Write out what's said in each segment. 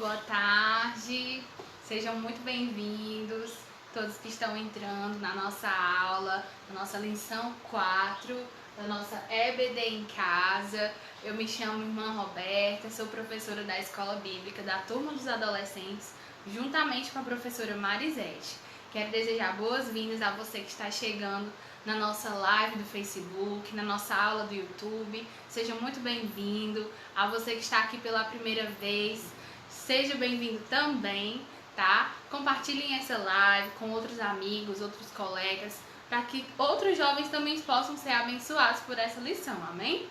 boa tarde, sejam muito bem-vindos, todos que estão entrando na nossa aula, na nossa lição 4, da nossa EBD em casa. Eu me chamo Irmã Roberta, sou professora da Escola Bíblica da Turma dos Adolescentes, juntamente com a professora Marisete. Quero desejar boas-vindas a você que está chegando na nossa live do Facebook, na nossa aula do YouTube. Seja muito bem-vindo. A você que está aqui pela primeira vez, seja bem-vindo também, tá? Compartilhem essa live com outros amigos, outros colegas, para que outros jovens também possam ser abençoados por essa lição, amém?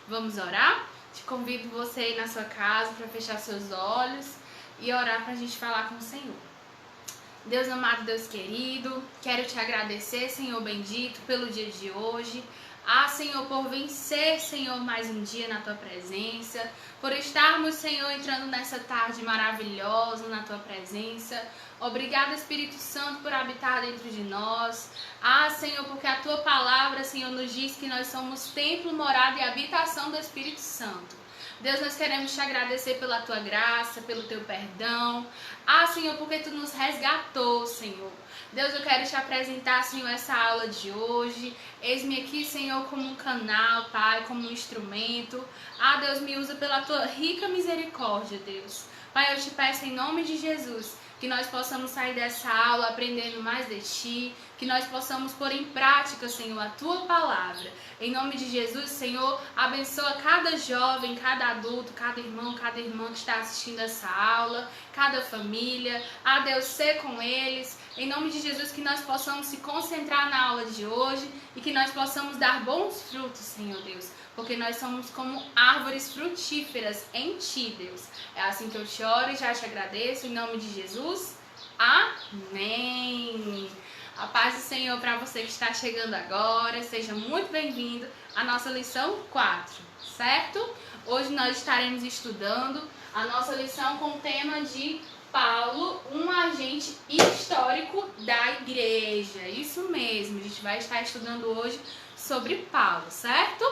Vamos orar? Te convido você aí na sua casa para fechar seus olhos e orar para a gente falar com o Senhor. Deus amado, Deus querido, quero te agradecer, Senhor bendito, pelo dia de hoje. Senhor, por vencer, Senhor, mais um dia na Tua presença, por estarmos, Senhor, entrando nessa tarde maravilhosa na Tua presença. Obrigada, Espírito Santo, por habitar dentro de nós. Senhor, porque a Tua palavra, Senhor, nos diz que nós somos templo, morada e habitação do Espírito Santo. Deus, nós queremos te agradecer pela Tua graça, pelo Teu perdão. Senhor, porque Tu nos resgatou, Senhor. Deus, eu quero te apresentar, Senhor, essa aula de hoje. Eis-me aqui, Senhor, como um canal, Pai, como um instrumento. Deus, me usa pela Tua rica misericórdia, Deus. Pai, eu te peço em nome de Jesus que nós possamos sair dessa aula aprendendo mais de Ti, que nós possamos pôr em prática, Senhor, a Tua palavra. Em nome de Jesus, Senhor, abençoa cada jovem, cada adulto, cada irmão, cada irmã que está assistindo essa aula, cada família. Deus, ser com eles. Em nome de Jesus, que nós possamos se concentrar na aula de hoje e que nós possamos dar bons frutos, Senhor Deus, porque nós somos como árvores frutíferas em Ti, Deus. É assim que eu te oro e já te agradeço, em nome de Jesus. Amém. A paz do Senhor para você que está chegando agora, seja muito bem-vindo à nossa lição 4, certo? Hoje nós estaremos estudando a nossa lição com o tema de Paulo, um agente histórico da igreja. Isso mesmo, a gente vai estar estudando hoje sobre Paulo, certo?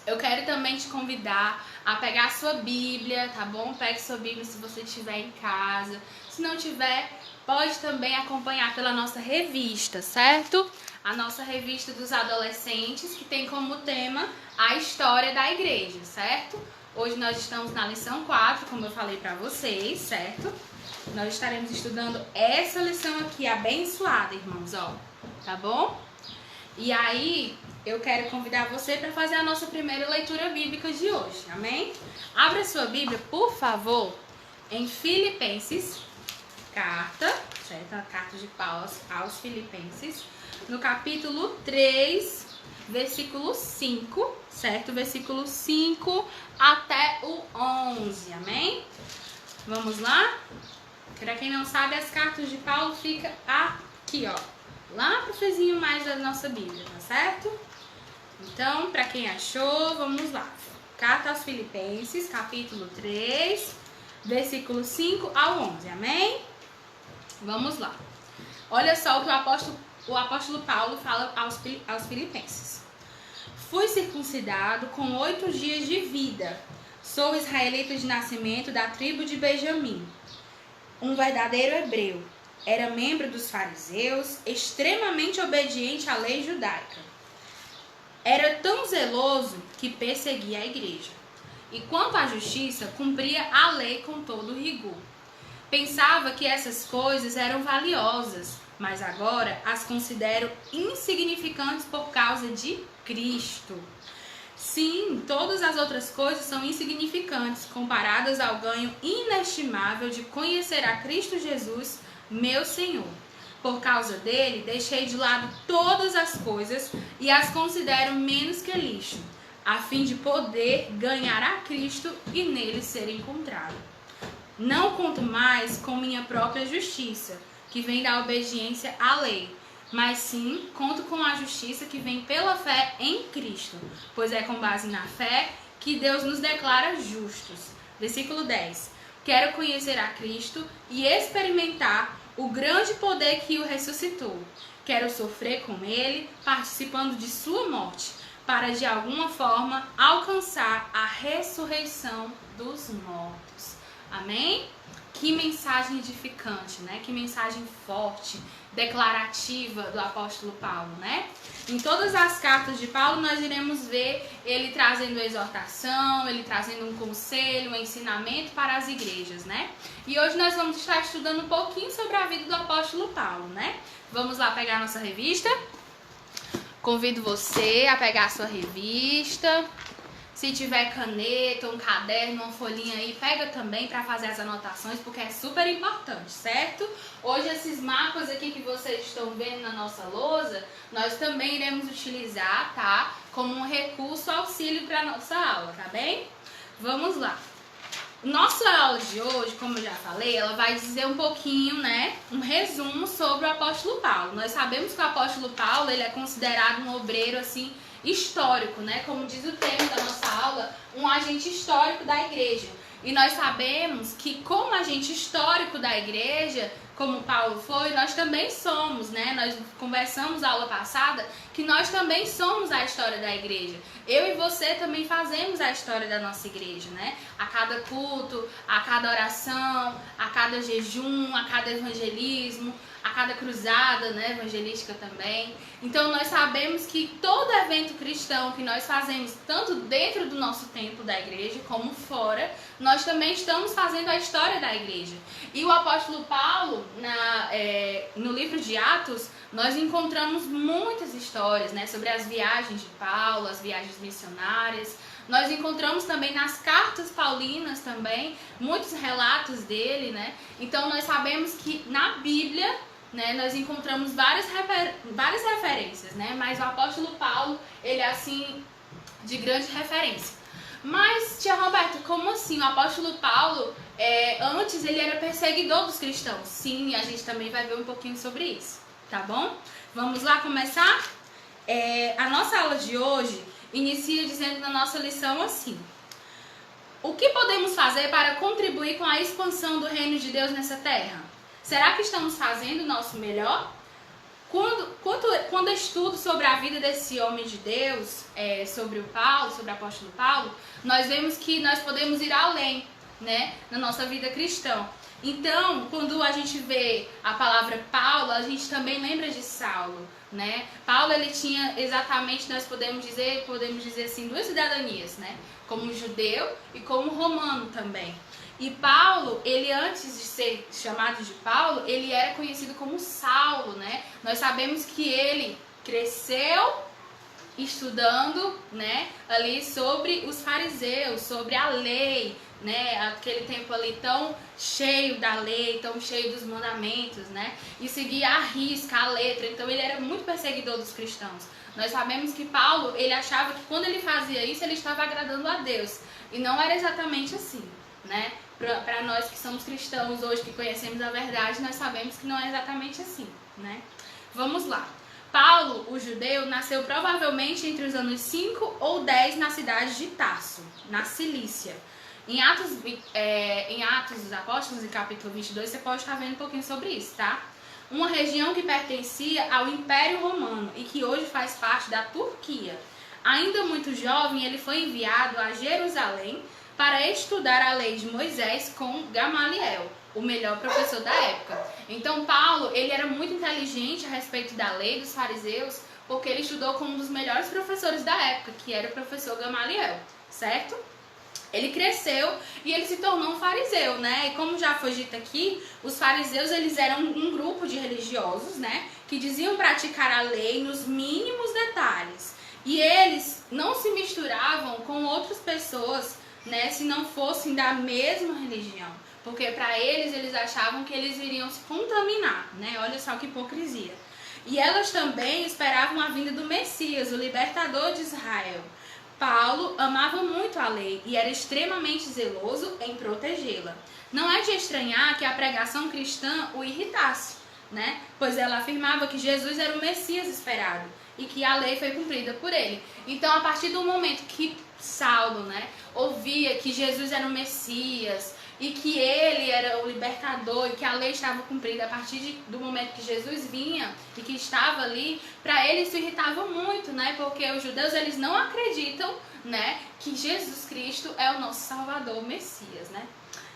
Eu quero também te convidar a pegar a sua Bíblia, tá bom? Pegue sua Bíblia se você estiver em casa. Se não tiver, pode também acompanhar pela nossa revista, certo? A nossa revista dos adolescentes, que tem como tema a história da igreja, certo? Hoje nós estamos na lição 4, como eu falei pra vocês, certo? Nós estaremos estudando essa lição aqui, abençoada, irmãos, ó, tá bom? E aí, eu quero convidar você para fazer a nossa primeira leitura bíblica de hoje, amém? Abra sua Bíblia, por favor, em Filipenses, certo? A carta de Paulo aos Filipenses, no capítulo 3, versículo 5, certo? Versículo 5 até o 11, amém? Vamos lá? Para quem não sabe, as cartas de Paulo ficam aqui, ó, lá pro fezinho mais da nossa Bíblia, tá certo? Então, para quem achou, vamos lá. Carta aos Filipenses, capítulo 3, versículo 5 ao 11, amém? Vamos lá. Olha só o que o apóstolo Paulo fala aos Filipenses. Fui circuncidado com 8 dias de vida. Sou israelita de nascimento da tribo de Benjamim. Um verdadeiro hebreu. Era membro dos fariseus, extremamente obediente à lei judaica. Era tão zeloso que perseguia a igreja. E quanto à justiça, cumpria a lei com todo rigor. Pensava que essas coisas eram valiosas, mas agora as considero insignificantes por causa de Cristo. Sim, todas as outras coisas são insignificantes comparadas ao ganho inestimável de conhecer a Cristo Jesus, meu Senhor. Por causa dele, deixei de lado todas as coisas e as considero menos que lixo, a fim de poder ganhar a Cristo e nele ser encontrado. Não conto mais com minha própria justiça, que vem da obediência à lei, mas sim conto com a justiça que vem pela fé em Cristo, pois é com base na fé que Deus nos declara justos. Versículo 10. Quero conhecer a Cristo e experimentar o grande poder que o ressuscitou. Quero sofrer com ele, participando de sua morte, para de alguma forma alcançar a ressurreição dos mortos. Amém? que mensagem edificante, né? Que mensagem forte, declarativa do apóstolo Paulo, né? Em todas as cartas de Paulo nós iremos ver ele trazendo exortação, ele trazendo um conselho, um ensinamento para as igrejas, né? E hoje nós vamos estar estudando um pouquinho sobre a vida do apóstolo Paulo, né? Vamos lá pegar a nossa revista? Convido você a pegar a sua revista. Se tiver caneta, um caderno, uma folhinha aí, pega também para fazer as anotações, porque é super importante, certo? Hoje esses mapas aqui que vocês estão vendo na nossa lousa, nós também iremos utilizar, tá? Como um recurso auxílio para nossa aula, tá bem? Vamos lá. Nossa aula de hoje, como eu já falei, ela vai dizer um pouquinho, né, um resumo sobre o apóstolo Paulo. Nós sabemos que o apóstolo Paulo, ele é considerado um obreiro, assim, histórico, né? Como diz o tema da nossa aula, um agente histórico da igreja. E nós sabemos que como agente histórico da igreja, como Paulo foi, nós também somos, né? Nós conversamos na aula passada que nós também somos a história da igreja. Eu e você também fazemos a história da nossa igreja, né? A cada culto, a cada oração, a cada jejum, a cada evangelismo, a cada cruzada, né, evangelística também. Então nós sabemos que todo evento cristão que nós fazemos, tanto dentro do nosso templo da igreja como fora, nós também estamos fazendo a história da igreja. E o apóstolo Paulo, no livro de Atos, nós encontramos muitas histórias, né, sobre as viagens de Paulo, as viagens missionárias. Nós encontramos também nas cartas paulinas também muitos relatos dele, né? Então nós sabemos que na Bíblia, né, nós encontramos várias referências, né? Mas o apóstolo Paulo, ele é assim de grande referência. Mas, tia Roberto, como assim? O apóstolo Paulo, antes ele era perseguidor dos cristãos. Sim, a gente também vai ver um pouquinho sobre isso, tá bom? Vamos lá começar? A nossa aula de hoje inicia dizendo na nossa lição assim: o que podemos fazer para contribuir com a expansão do reino de Deus nessa terra? Será que estamos fazendo o nosso melhor? Quando eu estudo sobre a vida desse homem de Deus, sobre o apóstolo Paulo, nós vemos que nós podemos ir além, né, na nossa vida cristã. Então, quando a gente vê a palavra Paulo, a gente também lembra de Saulo, né? Paulo, ele tinha exatamente, nós podemos dizer assim, duas cidadanias, né? Como judeu e como romano também. E Paulo, ele antes de ser chamado de Paulo, ele era conhecido como Saulo, né? Nós sabemos que ele cresceu estudando, né, ali sobre os fariseus, sobre a lei, né, aquele tempo ali tão cheio da lei, tão cheio dos mandamentos, né, e seguia à risca, a letra. Então ele era muito perseguidor dos cristãos. Nós sabemos que Paulo, ele achava que quando ele fazia isso, ele estava agradando a Deus, e não era exatamente assim, né. Para nós que somos cristãos hoje, que conhecemos a verdade, nós sabemos que não é exatamente assim, né. Vamos lá. Paulo, o judeu, nasceu provavelmente entre os anos 5 ou 10 na cidade de Tarso, na Cilícia. Em Atos dos Apóstolos, em capítulo 22, você pode estar vendo um pouquinho sobre isso, tá? Uma região que pertencia ao Império Romano e que hoje faz parte da Turquia. Ainda muito jovem, ele foi enviado a Jerusalém para estudar a lei de Moisés com Gamaliel, o melhor professor da época. Então Paulo, ele era muito inteligente a respeito da lei dos fariseus, porque ele estudou com um dos melhores professores da época, que era o professor Gamaliel, certo? Ele cresceu e ele se tornou um fariseu, né? E como já foi dito aqui, os fariseus, eles eram um grupo de religiosos, né, que diziam praticar a lei nos mínimos detalhes. E eles não se misturavam com outras pessoas, né, se não fossem da mesma religião. Porque para eles achavam que eles iriam se contaminar, né? Olha só que hipocrisia. E elas também esperavam a vinda do Messias, o libertador de Israel. Paulo amava muito a lei e era extremamente zeloso em protegê-la. Não é de estranhar que a pregação cristã o irritasse, né? Pois ela afirmava que Jesus era o Messias esperado e que a lei foi cumprida por ele. Então, a partir do momento que Saulo, né, ouvia que Jesus era o Messias e que ele era o libertador e que a lei estava cumprida a partir do momento que Jesus vinha e que estava ali, para ele isso irritava muito, né? Porque os judeus, eles não acreditam, né, que Jesus Cristo é o nosso Salvador, o Messias, né?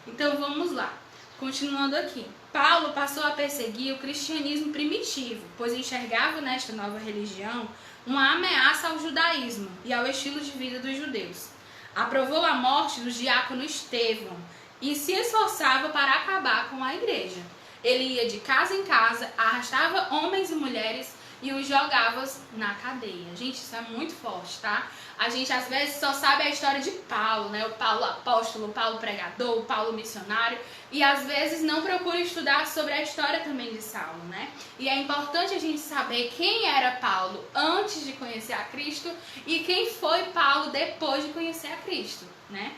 Então vamos lá. Continuando aqui. Paulo passou a perseguir o cristianismo primitivo, pois enxergava nesta nova religião uma ameaça ao judaísmo e ao estilo de vida dos judeus. Aprovou a morte do diácono Estevão e se esforçava para acabar com a igreja. Ele ia de casa em casa, arrastava homens e mulheres e os jogava na cadeia. Gente, isso é muito forte, tá? A gente às vezes só sabe a história de Paulo, né? O Paulo apóstolo, o Paulo pregador, o Paulo missionário, e às vezes não procura estudar sobre a história também de Saulo, né? E é importante a gente saber quem era Paulo antes de conhecer a Cristo e quem foi Paulo depois de conhecer a Cristo, né?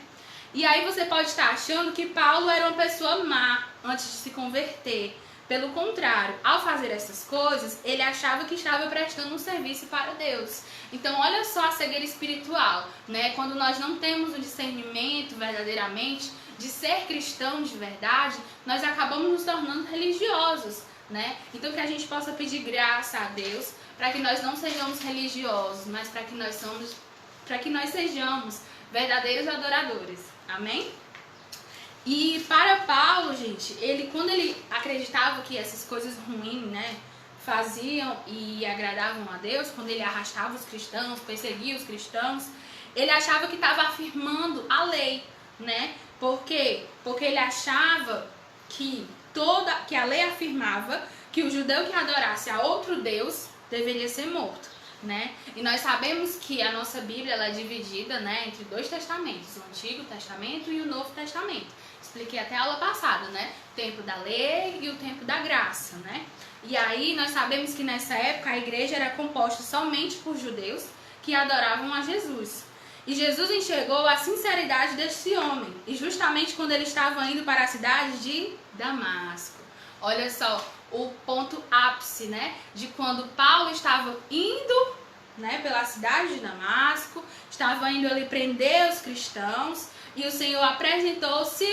E aí você pode estar achando que Paulo era uma pessoa má antes de se converter. Pelo contrário, ao fazer essas coisas, ele achava que estava prestando um serviço para Deus. Então, olha só a cegueira espiritual, né? Quando nós não temos o discernimento verdadeiramente de ser cristão de verdade, nós acabamos nos tornando religiosos, né? Então, que a gente possa pedir graça a Deus para que nós não sejamos religiosos, mas para que nós sejamos verdadeiros adoradores. Amém? E para Paulo, gente, quando ele acreditava que essas coisas ruins, né, faziam e agradavam a Deus, quando ele arrastava os cristãos, perseguia os cristãos, ele achava que estava afirmando a lei, né? Por quê? Porque ele achava que a lei afirmava que o judeu que adorasse a outro Deus deveria ser morto, né? E nós sabemos que a nossa Bíblia ela é dividida, né, entre dois testamentos, o Antigo Testamento e o Novo Testamento. Expliquei até a aula passada, né? O tempo da lei e o tempo da graça, né? E aí nós sabemos que nessa época a igreja era composta somente por judeus que adoravam a Jesus. E Jesus enxergou a sinceridade desse homem. E justamente quando ele estava indo para a cidade de Damasco. Olha só o ponto ápice, né? De quando Paulo estava indo, né, pela cidade de Damasco, estava indo ali prender os cristãos. E o Senhor apresentou-se,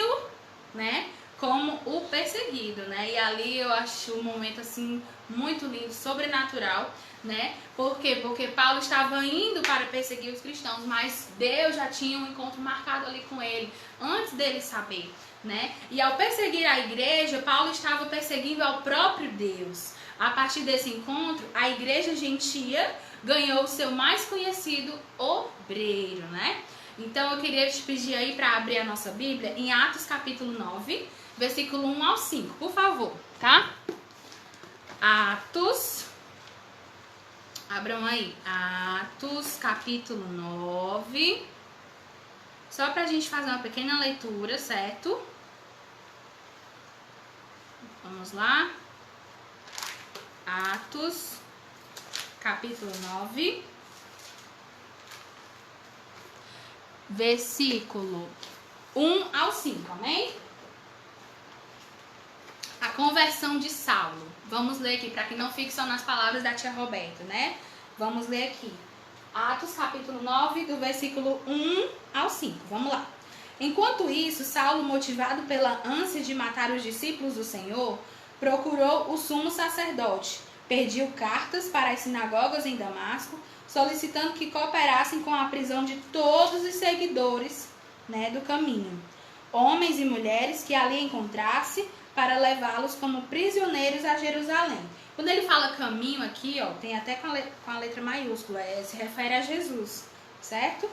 né, como o perseguido, né? E ali eu acho um momento assim muito lindo, sobrenatural, né? Por quê? Porque Paulo estava indo para perseguir os cristãos, mas Deus já tinha um encontro marcado ali com ele, antes dele saber, né? E ao perseguir a igreja, Paulo estava perseguindo ao próprio Deus. A partir desse encontro, a igreja gentia ganhou o seu mais conhecido obreiro, né? Então eu queria te pedir aí para abrir a nossa Bíblia em Atos capítulo 9, versículo 1 ao 5, por favor, tá? Atos, abram aí, Atos capítulo 9, só pra gente fazer uma pequena leitura, certo? Vamos lá. Atos capítulo 9. Versículo 1 ao 5, amém? A conversão de Saulo. Vamos ler aqui, para que não fique só nas palavras da tia Roberta, né? Vamos ler aqui. Atos capítulo 9, do versículo 1 ao 5. Vamos lá. Enquanto isso, Saulo, motivado pela ânsia de matar os discípulos do Senhor, procurou o sumo sacerdote. Pediu cartas para as sinagogas em Damasco, solicitando que cooperassem com a prisão de todos os seguidores, né, do caminho, homens e mulheres que ali encontrasse, para levá-los como prisioneiros a Jerusalém. Quando ele fala caminho aqui, ó, tem até com a letra maiúscula, se refere a Jesus, certo?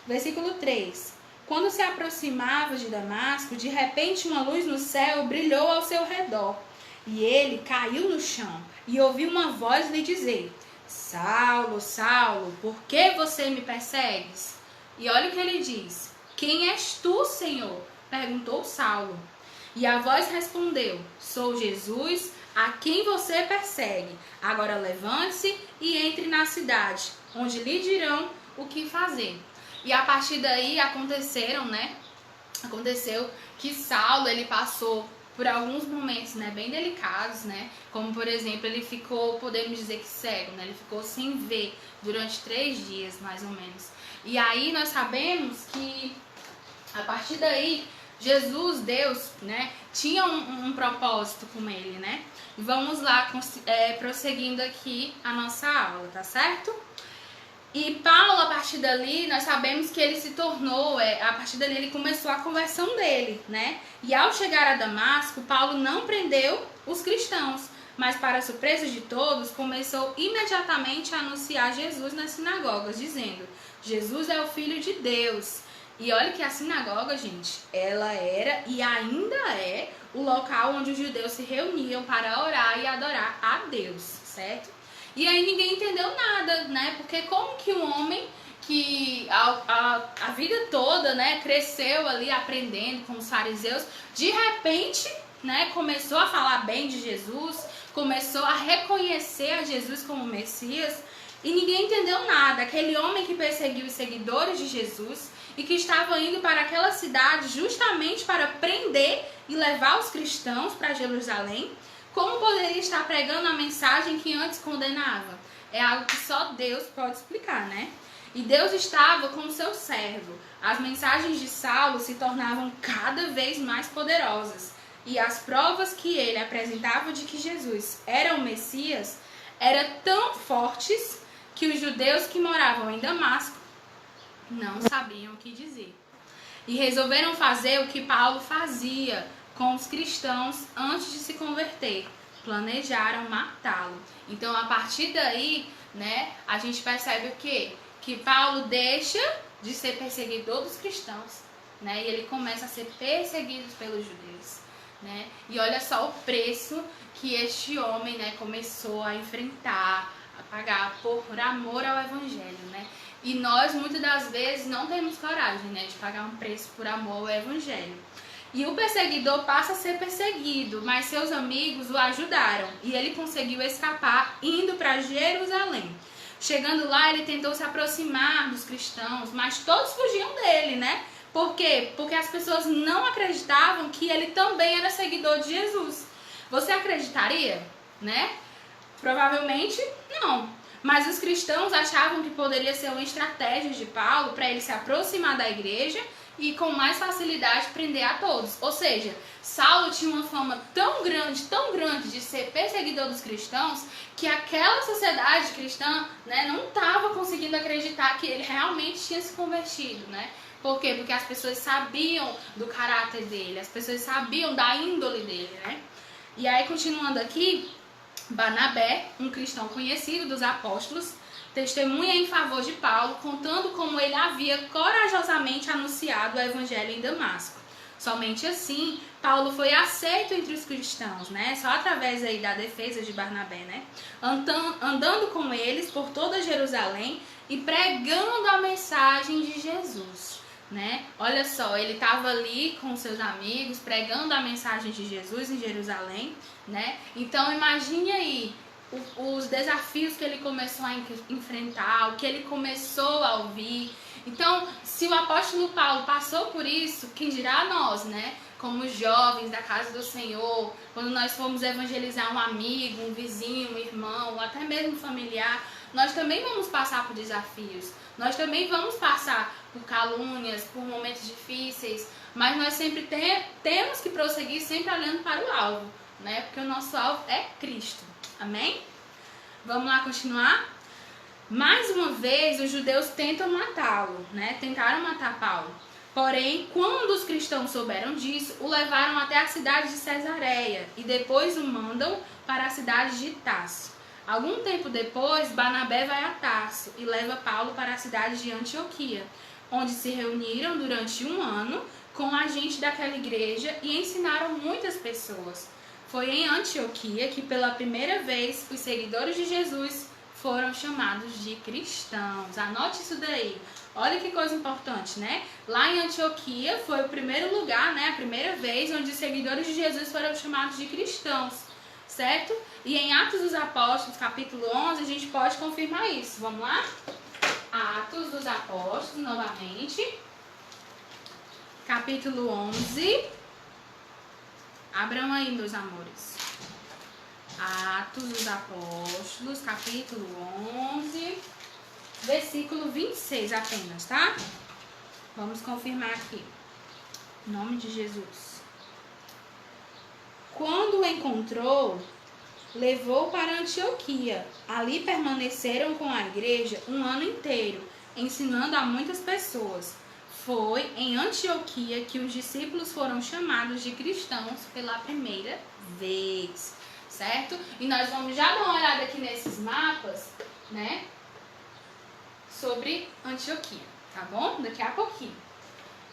Versículo 3. Quando se aproximava de Damasco, de repente uma luz no céu brilhou ao seu redor, e ele caiu no chão e ouviu uma voz lhe dizer: Saulo, Saulo, por que você me persegues? E olha o que ele diz: Quem és tu, Senhor? Perguntou Saulo. E a voz respondeu: Sou Jesus, a quem você persegue. Agora levante-se e entre na cidade, onde lhe dirão o que fazer. E a partir daí aconteceu que Saulo, ele passou por alguns momentos, né, bem delicados, né, como por exemplo, ele ficou, podemos dizer que cego, né, ele ficou sem ver durante 3 dias, mais ou menos. E aí nós sabemos que a partir daí, Jesus, Deus, né, tinha um propósito com ele, né. E vamos lá, prosseguindo aqui a nossa aula, tá certo? E Paulo, a partir dali, nós sabemos que ele se tornou, a partir dali ele começou a conversão dele, né? E ao chegar a Damasco, Paulo não prendeu os cristãos, mas para surpresa de todos, começou imediatamente a anunciar Jesus nas sinagogas, dizendo: Jesus é o Filho de Deus. E olha que a sinagoga, gente, ela era e ainda é o local onde os judeus se reuniam para orar e adorar a Deus, certo? E aí ninguém entendeu nada, né? Porque como que um homem que a vida toda, né, cresceu ali aprendendo com os fariseus, de repente, né, começou a falar bem de Jesus, começou a reconhecer a Jesus como Messias, e ninguém entendeu nada. Aquele homem que perseguiu os seguidores de Jesus e que estava indo para aquela cidade justamente para prender e levar os cristãos para Jerusalém, como poderia estar pregando a mensagem que antes condenava? É algo que só Deus pode explicar, né? E Deus estava com o seu servo. As mensagens de Saulo se tornavam cada vez mais poderosas. E as provas que ele apresentava de que Jesus era o Messias eram tão fortes que os judeus que moravam em Damasco não sabiam o que dizer. E resolveram fazer o que Paulo fazia com os cristãos antes de se converter. Planejaram matá-lo. Então, a partir daí, né, a gente percebe o quê? Que Paulo deixa de ser perseguidor dos cristãos, né, e ele começa a ser perseguido pelos judeus, né? E olha só o preço que este homem, né, começou a enfrentar, a pagar por amor ao evangelho, né? E nós, muitas das vezes, não temos coragem, né, de pagar um preço por amor ao evangelho. E o perseguidor passa a ser perseguido, mas seus amigos o ajudaram. E ele conseguiu escapar indo para Jerusalém. Chegando lá, ele tentou se aproximar dos cristãos, mas todos fugiam dele, né? Por quê? Porque as pessoas não acreditavam que ele também era seguidor de Jesus. Você acreditaria, né? Provavelmente não. Mas os cristãos achavam que poderia ser uma estratégia de Paulo para ele se aproximar da igreja e com mais facilidade prender a todos. Ou seja, Saulo tinha uma fama tão grande de ser perseguidor dos cristãos, que aquela sociedade cristã, né, não estava conseguindo acreditar que ele realmente tinha se convertido, né? Por quê? Porque as pessoas sabiam do caráter dele, as pessoas sabiam da índole dele, né? E aí, continuando aqui, Barnabé, um cristão conhecido dos apóstolos, testemunha em favor de Paulo, contando como ele havia corajosamente anunciado o evangelho em Damasco. Somente assim, Paulo foi aceito entre os cristãos, né? Só através aí da defesa de Barnabé, né? Andando com eles por toda Jerusalém e pregando a mensagem de Jesus, né? Olha só, ele estava ali com seus amigos, pregando a mensagem de Jesus em Jerusalém, né? Então imagine aí os desafios que ele começou a enfrentar, o que ele começou a ouvir. Então, se o apóstolo Paulo passou por isso, quem dirá nós, né? Como jovens da casa do Senhor, quando nós formos evangelizar um amigo, um vizinho, um irmão, ou até mesmo um familiar, nós também vamos passar por desafios. Nós também vamos passar por calúnias, por momentos difíceis, mas nós sempre temos que prosseguir sempre olhando para o alvo, né? Porque o nosso alvo é Cristo. Amém? Vamos lá continuar? Mais uma vez, os judeus tentam matá-lo, né? Tentaram matar Paulo. Porém, quando os cristãos souberam disso, o levaram até a cidade de Cesareia e depois o mandam para a cidade de Tarso. Algum tempo depois, Barnabé vai a Tarso e leva Paulo para a cidade de Antioquia, onde se reuniram durante 1 ano com a gente daquela igreja e ensinaram muitas pessoas. Foi em Antioquia que pela primeira vez os seguidores de Jesus foram chamados de cristãos. Anote isso daí. Olha que coisa importante, né? Lá em Antioquia foi o primeiro lugar, né? A primeira vez onde os seguidores de Jesus foram chamados de cristãos, certo? E em Atos dos Apóstolos, capítulo 11, a gente pode confirmar isso. Vamos lá? Atos dos Apóstolos, novamente. Capítulo 11. Abram aí, meus amores. Atos dos Apóstolos, capítulo 11, versículo 26 apenas, tá? Vamos confirmar aqui. Em nome de Jesus. Quando o encontrou, levou para Antioquia. Ali permaneceram com a igreja um ano inteiro, ensinando a muitas pessoas. Foi em Antioquia que os discípulos foram chamados de cristãos pela primeira vez, certo? E nós vamos já dar uma olhada aqui nesses mapas, né? Sobre Antioquia, tá bom? Daqui a pouquinho.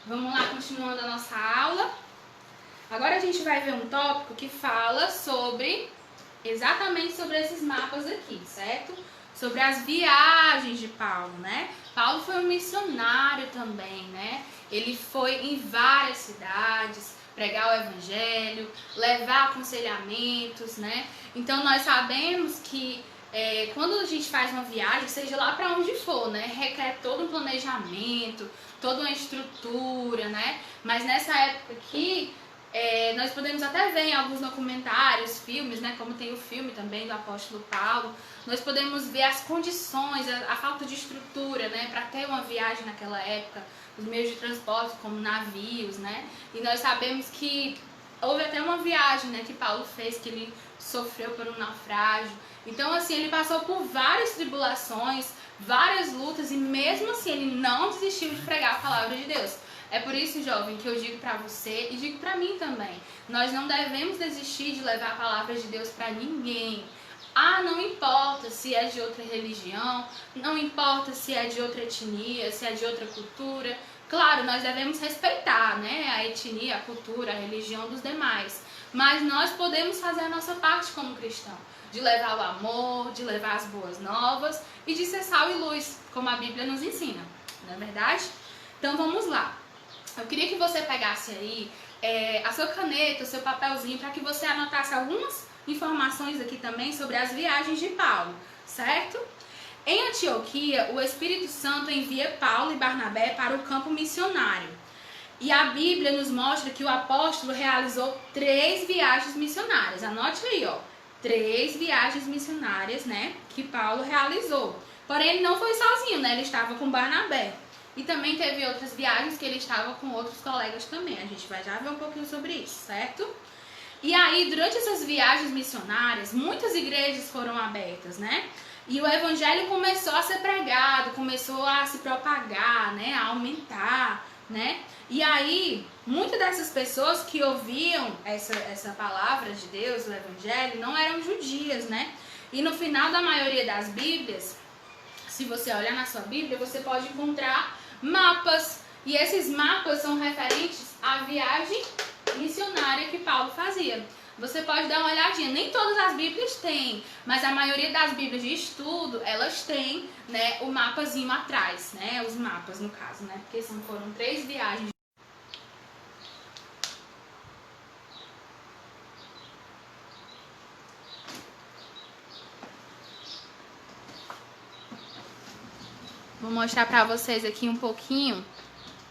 Vamos lá, continuando a nossa aula. Agora a gente vai ver um tópico que fala exatamente sobre esses mapas aqui, certo? Sobre as viagens de Paulo, né? Paulo foi um missionário também, né? Ele foi em várias cidades pregar o evangelho, levar aconselhamentos, né? Então nós sabemos que quando a gente faz uma viagem, seja lá para onde for, né? Requer todo um planejamento, toda uma estrutura, né? Mas nessa época aqui, nós podemos até ver em alguns documentários, filmes, né, como tem o filme também do apóstolo Paulo, nós podemos ver as condições, a falta de estrutura, né, para ter uma viagem naquela época, os meios de transporte como navios, né, e nós sabemos que houve até uma viagem, né, que Paulo fez, que ele sofreu por um naufrágio. Então, assim, ele passou por várias tribulações, várias lutas, e mesmo assim ele não desistiu de pregar a palavra de Deus. É por isso, jovem, que eu digo pra você e digo pra mim também. Nós não devemos desistir de levar a palavra de Deus pra ninguém. Não importa se é de outra religião, não importa se é de outra etnia, se é de outra cultura. Claro, nós devemos respeitar, né, a etnia, a cultura, a religião dos demais. Mas nós podemos fazer a nossa parte como cristão. De levar o amor, de levar as boas novas e de ser sal e luz, como a Bíblia nos ensina. Não é verdade? Então vamos lá. Eu queria que você pegasse aí a sua caneta, o seu papelzinho, para que você anotasse algumas informações aqui também sobre as viagens de Paulo, certo? Em Antioquia, o Espírito Santo envia Paulo e Barnabé para o campo missionário. E a Bíblia nos mostra que o apóstolo realizou 3 viagens missionárias. Anote aí, ó. 3 viagens missionárias, né, que Paulo realizou. Porém, ele não foi sozinho, né? Ele estava com Barnabé. E também teve outras viagens que ele estava com outros colegas também. A gente vai já ver um pouquinho sobre isso, certo? E aí, durante essas viagens missionárias, muitas igrejas foram abertas, né? E o evangelho começou a ser pregado, começou a se propagar, né? A aumentar, né? E aí, muitas dessas pessoas que ouviam essa palavra de Deus, o evangelho, não eram judias, né? E no final da maioria das Bíblias, se você olhar na sua Bíblia, você pode encontrar mapas, e esses mapas são referentes à viagem missionária que Paulo fazia. Você pode dar uma olhadinha, nem todas as Bíblias têm, mas a maioria das Bíblias de estudo, elas têm, né, o mapazinho atrás, né, os mapas no caso, né, porque foram 3 viagens. Vou mostrar para vocês aqui um pouquinho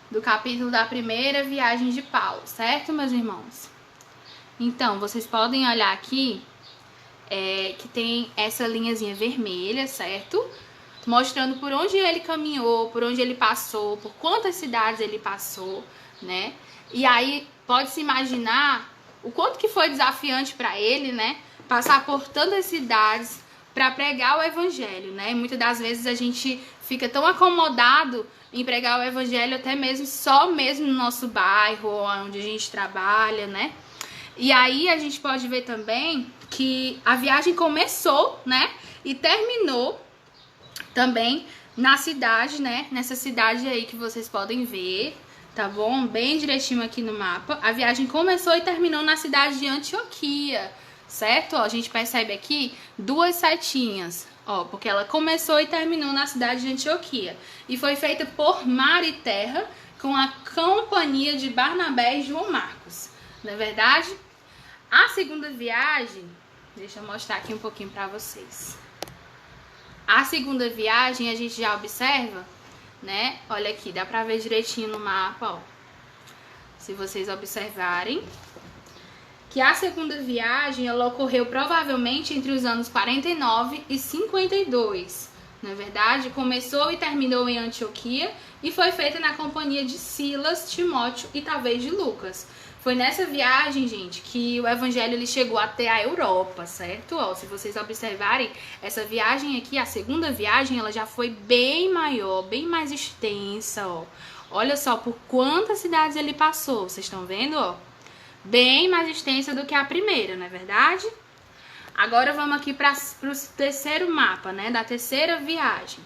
do capítulo da primeira viagem de Paulo, certo, meus irmãos? Então, vocês podem olhar aqui que tem essa linhazinha vermelha, certo? Mostrando por onde ele caminhou, por onde ele passou, por quantas cidades ele passou, né? E aí, pode-se imaginar o quanto que foi desafiante para ele, né? Passar por tantas cidades para pregar o evangelho, né? E muitas das vezes a gente fica tão acomodado em pregar o evangelho até mesmo só mesmo no nosso bairro, onde a gente trabalha, né? E aí a gente pode ver também que a viagem começou, né? E terminou também na cidade, né? Nessa cidade aí que vocês podem ver, tá bom? Bem direitinho aqui no mapa. A viagem começou e terminou na cidade de Antioquia, certo? Ó, a gente percebe aqui 2 setinhas, ó, porque ela começou e terminou na cidade de Antioquia. E foi feita por mar e terra com a companhia de Barnabé e João Marcos. Não é verdade? A segunda viagem, deixa eu mostrar aqui um pouquinho para vocês. A segunda viagem a gente já observa, né? Olha aqui, dá pra ver direitinho no mapa, ó. Se vocês observarem, que a segunda viagem ela ocorreu provavelmente entre os anos 49 e 52. Na verdade, começou e terminou em Antioquia e foi feita na companhia de Silas, Timóteo e talvez de Lucas. Foi nessa viagem, gente, que o evangelho ele chegou até a Europa, certo? Ó, se vocês observarem, essa viagem aqui, a segunda viagem, ela já foi bem maior, bem mais extensa, ó. Olha só por quantas cidades ele passou, vocês estão vendo, ó? Bem mais extensa do que a primeira, não é verdade? Agora vamos aqui para o terceiro mapa, né? Da terceira viagem.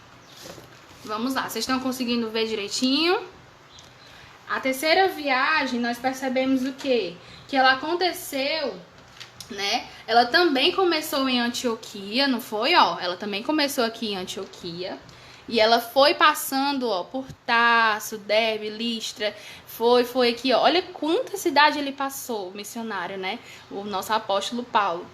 Vamos lá, vocês estão conseguindo ver direitinho? A terceira viagem, nós percebemos o quê? Que ela aconteceu, né? Ela também começou em Antioquia, não foi, ó? Ela também começou aqui em Antioquia. E ela foi passando, ó, por Tarso, Derbe, Listra, foi aqui, ó. Olha quanta cidade ele passou, o missionário, né? O nosso apóstolo Paulo.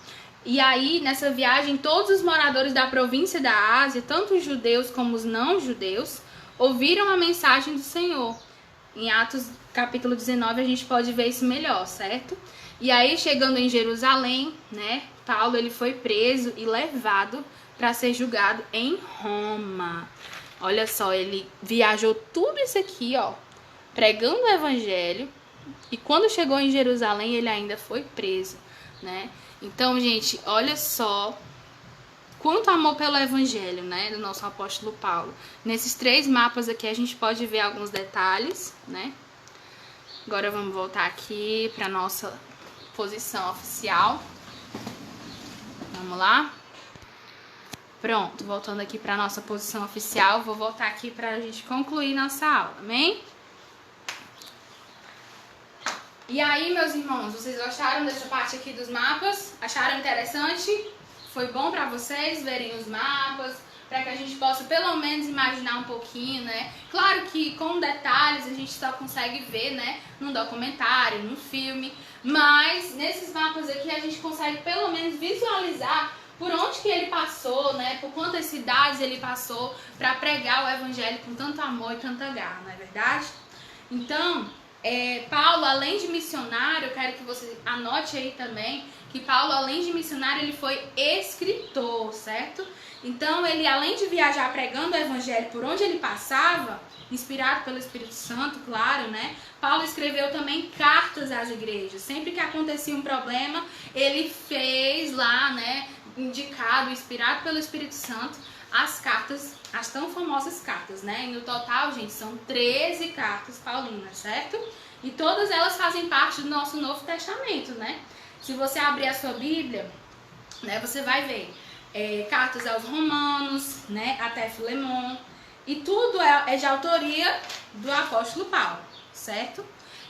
E aí, nessa viagem, todos os moradores da província da Ásia, tanto os judeus como os não judeus, ouviram a mensagem do Senhor. Em Atos capítulo 19 a gente pode ver isso melhor, certo? E aí, chegando em Jerusalém, né, Paulo ele foi preso e levado para ser julgado em Roma. Olha só, ele viajou tudo isso aqui, ó, pregando o evangelho, e quando chegou em Jerusalém ele ainda foi preso, né? Então, gente, olha só quanto amor pelo evangelho, né, do nosso apóstolo Paulo. Nesses 3 mapas aqui a gente pode ver alguns detalhes, né? Agora vamos voltar aqui para nossa posição oficial. Vamos lá. Pronto, voltando aqui para nossa posição oficial, vou voltar aqui para a gente concluir nossa aula, amém? E aí, meus irmãos, vocês gostaram dessa parte aqui dos mapas? Acharam interessante? Foi bom para vocês verem os mapas, para que a gente possa pelo menos imaginar um pouquinho, né? Claro que com detalhes a gente só consegue ver, né, num documentário, num filme, mas nesses mapas aqui a gente consegue pelo menos visualizar por onde que ele passou, né? Por quantas cidades ele passou para pregar o evangelho com tanto amor e tanta garra, não é verdade? Então, Paulo, além de missionário, eu quero que você anote aí também que Paulo, além de missionário, ele foi escritor, certo? Então, ele, além de viajar pregando o evangelho por onde ele passava, inspirado pelo Espírito Santo, claro, né? Paulo escreveu também cartas às igrejas. Sempre que acontecia um problema, ele fez lá, né, indicado, inspirado pelo Espírito Santo, as cartas, as tão famosas cartas, né? E no total, gente, são 13 cartas paulinas, certo? E todas elas fazem parte do nosso Novo Testamento, né? Se você abrir a sua Bíblia, né, você vai ver cartas aos Romanos, né, até Filemon, e tudo é de autoria do apóstolo Paulo, certo?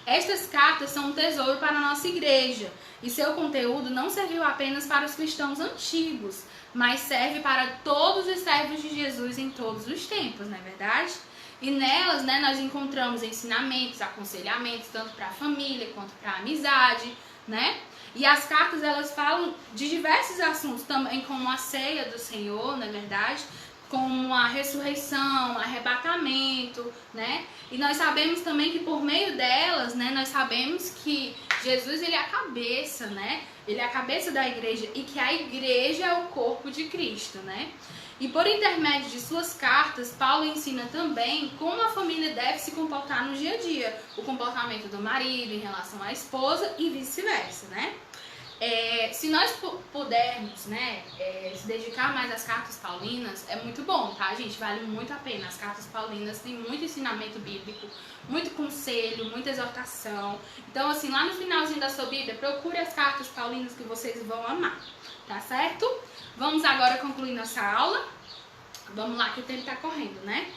Estas cartas são um tesouro para a nossa igreja, e seu conteúdo não serviu apenas para os cristãos antigos, mas serve para todos os servos de Jesus em todos os tempos, não é verdade? E nelas, né, nós encontramos ensinamentos, aconselhamentos, tanto para a família quanto para a amizade, né? E as cartas, elas falam de diversos assuntos também, como a ceia do Senhor, não é verdade? Como a ressurreição, arrebatamento, né? E nós sabemos também que por meio delas, né, nós sabemos que Jesus, ele é a cabeça, né? Ele é a cabeça da igreja e que a igreja é o corpo de Cristo, né? E por intermédio de suas cartas, Paulo ensina também como a família deve se comportar no dia a dia. O comportamento do marido em relação à esposa e vice-versa, né? Se nós pudermos, né, se dedicar mais às cartas paulinas, é muito bom, tá, gente? Vale muito a pena. As cartas paulinas têm muito ensinamento bíblico, muito conselho, muita exortação. Então, assim, lá no finalzinho da sua Bíblia, procure as cartas paulinas que vocês vão amar, tá certo? Vamos agora concluir nossa aula. Vamos lá, que o tempo tá correndo, né?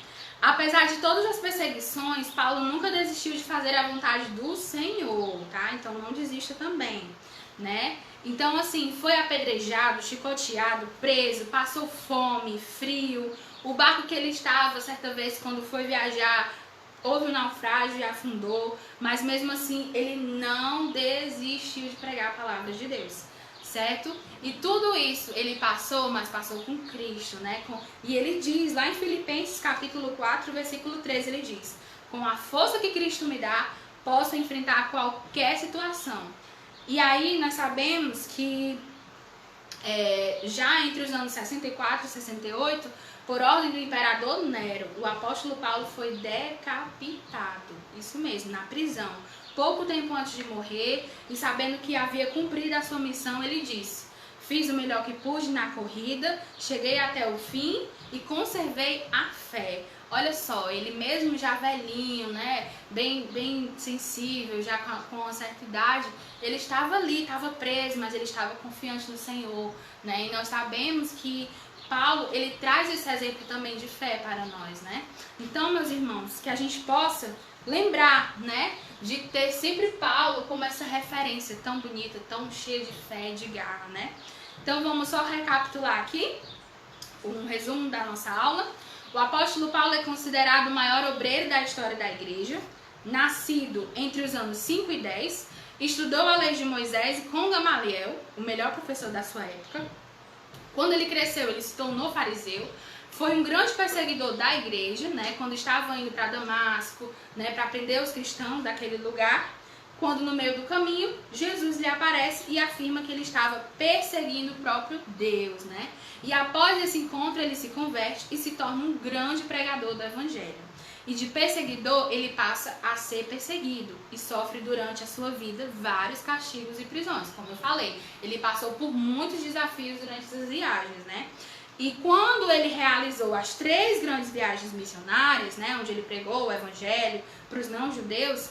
Apesar de todas as perseguições, Paulo nunca desistiu de fazer a vontade do Senhor, tá? Então, não desista também, né? Então, assim, foi apedrejado, chicoteado, preso, passou fome, frio. O barco que ele estava, certa vez, quando foi viajar, houve um naufrágio e afundou. Mas, mesmo assim, ele não desistiu de pregar a palavra de Deus, certo? E tudo isso ele passou, mas passou com Cristo, né? E ele diz, lá em Filipenses capítulo 4, versículo 13, ele diz: com a força que Cristo me dá, posso enfrentar qualquer situação. E aí nós sabemos que já entre os anos 64 e 68, por ordem do imperador Nero, o apóstolo Paulo foi decapitado, isso mesmo, na prisão. Pouco tempo antes de morrer, e sabendo que havia cumprido a sua missão, ele disse: fiz o melhor que pude na corrida, cheguei até o fim e conservei a fé. Olha só, ele mesmo já velhinho, né, bem sensível, já com uma certa idade, ele estava ali, estava preso, mas ele estava confiante no Senhor, né? E nós sabemos que Paulo, ele traz esse exemplo também de fé para nós, né? Então, meus irmãos, que a gente possa lembrar, né, de ter sempre Paulo como essa referência tão bonita, tão cheia de fé, de garra, né? Então, vamos só recapitular aqui um resumo da nossa aula. O apóstolo Paulo é considerado o maior obreiro da história da igreja, nascido entre os anos 5 e 10, estudou a lei de Moisés com Gamaliel, o melhor professor da sua época. Quando ele cresceu, ele se tornou fariseu, foi um grande perseguidor da igreja, né, quando estava indo para Damasco, né, para prender os cristãos daquele lugar. Quando no meio do caminho, Jesus lhe aparece e afirma que ele estava perseguindo o próprio Deus, né? E após esse encontro, ele se converte e se torna um grande pregador do evangelho. E de perseguidor, ele passa a ser perseguido e sofre durante a sua vida vários castigos e prisões. Como eu falei, ele passou por muitos desafios durante essas viagens, né? E quando ele realizou as 3 grandes viagens missionárias, né, onde ele pregou o evangelho para os não-judeus,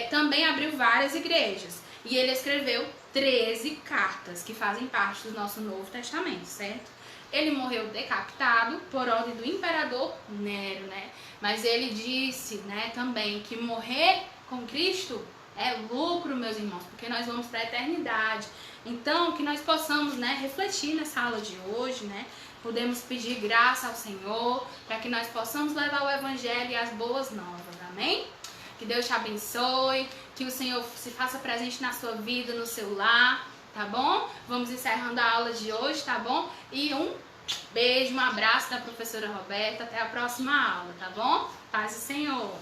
também abriu várias igrejas. E ele escreveu 13 cartas que fazem parte do nosso Novo Testamento, certo? Ele morreu decapitado por ordem do imperador Nero, né? Mas ele disse, né, também que morrer com Cristo é lucro, meus irmãos, porque nós vamos para a eternidade. Então, que nós possamos, né, refletir nessa aula de hoje, né? Podemos pedir graça ao Senhor para que nós possamos levar o evangelho e as boas novas, amém? Que Deus te abençoe, que o Senhor se faça presente na sua vida, no seu lar, tá bom? Vamos encerrando a aula de hoje, tá bom? E um beijo, um abraço da professora Roberta, até a próxima aula, tá bom? Paz do Senhor!